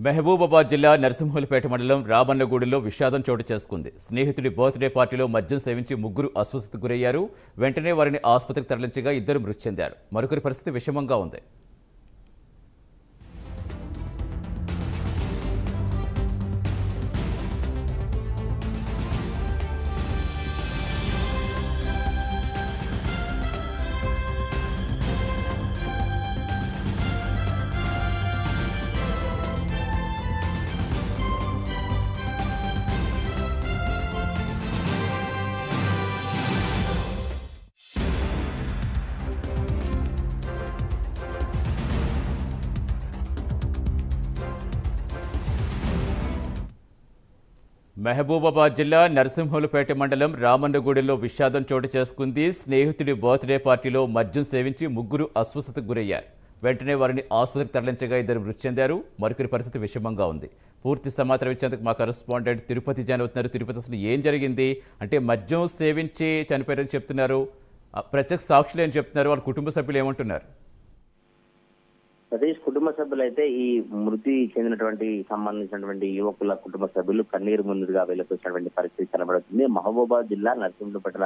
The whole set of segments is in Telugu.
మహబూబాబాద్ జిల్లా నరసింహులపేట మండలం రామన్నగూడెంలో విషాదం చోటు చేసుకుంది. స్నేహితుడి బర్త్డే పార్టీలో మద్యం సేవించి ముగ్గురు అస్వస్థతకు గురయ్యారు. వెంటనే వారిని ఆసుపత్రికి తరలించగా ఇద్దరు మృతి చెందారు. మరొకరి పరిస్థితి విషమంగా ఉంది. మహబూబాబాద్ జిల్లా నరసింహులపేట మండలం రామన్నగూడెంలో విషాదం చోటు చేసుకుంది. స్నేహితుడి బర్త్డే పార్టీలో మద్యం సేవించి ముగ్గురు అస్వస్థతకు గురయ్యారు. వెంటనే వారిని ఆసుపత్రికి తరలించగా ఇద్దరు మృతి చెందారు. మరొకరి పరిస్థితి విషమంగా ఉంది. పూర్తి సమాచారం ఇచ్చేందుకు మా కరెస్పాండెంట్ తిరుపతి జాయిన్ అవుతున్నారు. తిరుపతి, అసలు ఏం జరిగింది? అంటే మద్యం సేవించి చనిపోయారని చెప్తున్నారు, ప్రత్యక్ష సాక్షులు ఏం చెప్తున్నారు, వాళ్ళ కుటుంబ సభ్యులు ఏమంటున్నారు? సతీష్ కుటుంబ సభ్యులైతే ఈ మృతి చెందినటువంటి సంబంధించినటువంటి యువకుల కుటుంబ సభ్యులు కన్నీరు ముందుగా వెళ్లిపోయినటువంటి పరిస్థితి కనబడుతుంది. మహబూబాబాద్ జిల్లా నరసింహులపేట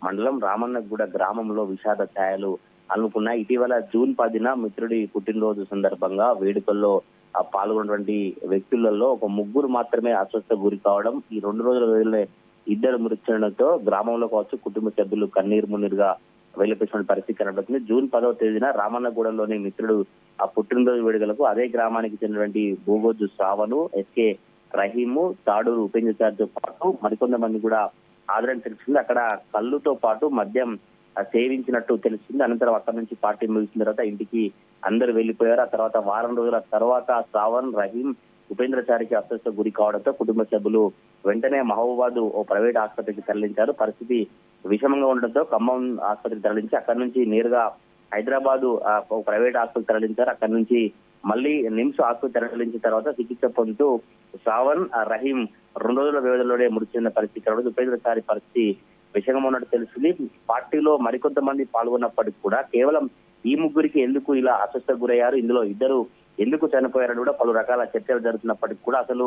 మండలం రామన్నగూడ గ్రామంలో విషాద ఛాయలు అలుముకున్నాయి. ఇటీవల జూన్ 10న మిత్రుడి పుట్టినరోజు సందర్భంగా వేడుకల్లో పాల్గొన్నటువంటి వ్యక్తులలో ఒక ముగ్గురు మాత్రమే అస్వస్థ గురి కావడం, ఈ 2 రోజుల వ్యవధిలో ఇద్దరు మృతి చెందడంతో గ్రామంలో కావచ్చు కుటుంబ సభ్యులు కన్నీరు మున్నీరుగా వెళ్లిపోయిన పరిస్థితి కనబడుతుంది. జూన్ 10వ తేదీన రామన్నగూడెంలోని మిత్రుడు ఆ పుట్టినరోజు వేడుకలకు అదే గ్రామానికి చెందినటువంటి భూగోజు శ్రావణు, ఎస్కే రహీము, తాడూరు ఉపేంద్రతో పాటు మరికొంతమంది కూడా ఆదరణ తెలిసింది. అక్కడ కళ్ళుతో పాటు మద్యం సేవించినట్టు తెలిసింది. అనంతరం అక్కడి నుంచి పార్టీ ముగిసిన తర్వాత ఇంటికి అందరూ వెళ్లిపోయారు. ఆ తర్వాత వారం రోజుల తర్వాత శ్రావణ్, రహీం, ఉపేంద్రచారికి అస్వస్థ గురి కావడంతో కుటుంబ సభ్యులు వెంటనే మహబూబాబాద్ ఓ ప్రైవేట్ ఆసుపత్రికి తరలించారు. పరిస్థితి విషమంగా ఉండడంతో ఖమ్మం ఆసుపత్రికి తరలించి అక్కడి నుంచి నేరుగా హైదరాబాద్ ప్రైవేట్ ఆసుపత్రికి తరలించారు. అక్కడి నుంచి మళ్ళీ నిమ్స్ ఆసుపత్రి తరలించిన తర్వాత చికిత్స పొందుతూ శ్రావణ్, రహీం 2 రోజుల వ్యవధిలోనే మృతి చెందిన పరిస్థితి కనబడుతుంది. ఉపేంద్రచారి పరిస్థితి విషమంగా ఉన్నట్టు తెలిసింది. పార్టీలో మరికొంతమంది పాల్గొన్నప్పటికీ కూడా కేవలం ఈ ముగ్గురికి ఎందుకు ఇలా అస్వస్థ గురయ్యారు, ఇందులో ఇద్దరు ఎందుకు చనిపోయారని కూడా పలు రకాల చర్చలు జరుగుతున్నప్పటికీ కూడా అసలు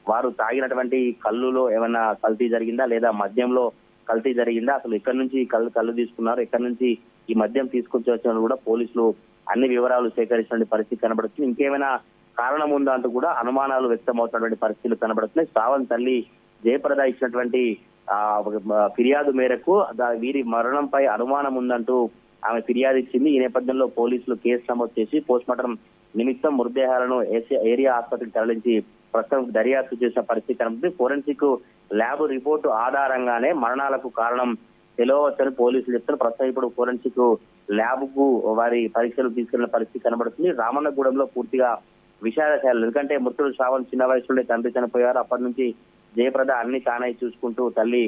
వారు తాగినటువంటి కళ్ళులో ఏమైనా కల్తీ జరిగిందా, లేదా మద్యంలో కల్తీ జరిగిందా, అసలు ఎక్కడి నుంచి కళ్ళు తీసుకున్నారు, ఎక్కడి నుంచి ఈ మద్యం తీసుకొచ్చి వచ్చిన కూడా పోలీసులు అన్ని వివరాలు సేకరించిన పరిస్థితి కనబడుతుంది. ఇంకేమైనా కారణం ఉందా అంటూ కూడా అనుమానాలు వ్యక్తమవుతున్నటువంటి పరిస్థితులు కనబడుతున్నాయి. శ్రావణ్ తల్లి జయప్రద ఇచ్చినటువంటి ఫిర్యాదు మేరకు వీరి మరణంపై అనుమానం ఉందంటూ ఆమె ఫిర్యాదు ఇచ్చింది. ఈ నేపథ్యంలో పోలీసులు కేసు నమోదు చేసి పోస్ట్ మార్టం నిమిత్తం మృతదేహాలను ఏరియా ఆసుపత్రికి తరలించి ప్రస్తుతం దర్యాప్తు చేసిన పరిస్థితి కనబడుతుంది. ఫోరెన్సిక్ ల్యాబ్ రిపోర్టు ఆధారంగానే మరణాలకు కారణం తెలియవచ్చని పోలీసులు చెప్తారు. ప్రస్తుతం ఇప్పుడు ఫోరెన్సిక్ ల్యాబ్ కు వారి పరీక్షలు తీసుకెళ్లిన పరిస్థితి కనబడుతుంది. రామన్నగూడెంలో పూర్తిగా విషాద ఛాయలు, ఎందుకంటే మృతుడు శ్రావణ్ చిన్న వయసులోనే తండ్రి చనిపోయారు. అప్పటి నుంచి జయప్రద అన్ని తానై చూసుకుంటూ తల్లి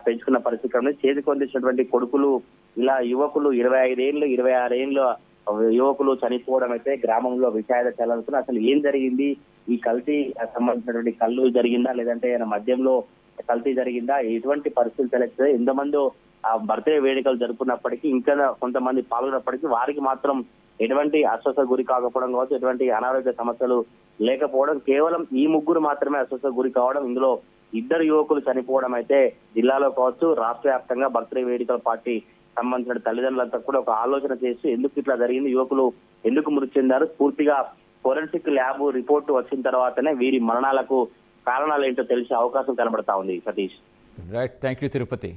పెంచుకున్న పరిస్థితి కనబడుతుంది. చేతికి అందించినటువంటి కొడుకులు ఇలా యువకులు 25 ఏళ్ళు 26 ఏళ్ళ యువకులు చనిపోవడం అయితే గ్రామంలో విషాద ఛాయలు. అసలు ఏం జరిగింది, ఈ కల్తీ సంబంధించినటువంటి కళ్ళు జరిగిందా, లేదంటే మద్యంలో కల్తీ జరిగిందా, ఎటువంటి పరిస్థితులు తెలియదు. ఎంతమందో ఆ బర్త్డే వేడుకలు జరుపుకున్నప్పటికీ ఇంకా కొంతమంది పాల్గొన్నప్పటికీ వారికి మాత్రం ఎటువంటి అస్వస్థ గురి కాకపోవడం కావచ్చు, ఎటువంటి అనారోగ్య సమస్యలు లేకపోవడం, కేవలం ఈ ముగ్గురు మాత్రమే అస్వస్థ గురి కావడం, ఇందులో ఇద్దరు యువకులు చనిపోవడం అయితే జిల్లాలో కావచ్చు రాష్ట్ర వ్యాప్తంగా బర్త్డే వేడుకల పార్టీ సంబంధించిన తల్లిదండ్రులంతా కూడా ఒక ఆలోచన చేసి ఎందుకు ఇట్లా జరిగింది, యువకులు ఎందుకు మృతి చెందారు, పూర్తిగా ఫోరెన్సిక్ ల్యాబ్ రిపోర్టు వచ్చిన తర్వాతనే వీరి మరణాలకు కారణాలు ఏంటో తెలిసే అవకాశం కనబడతా ఉంది. Satish, right, thank you Tirupati.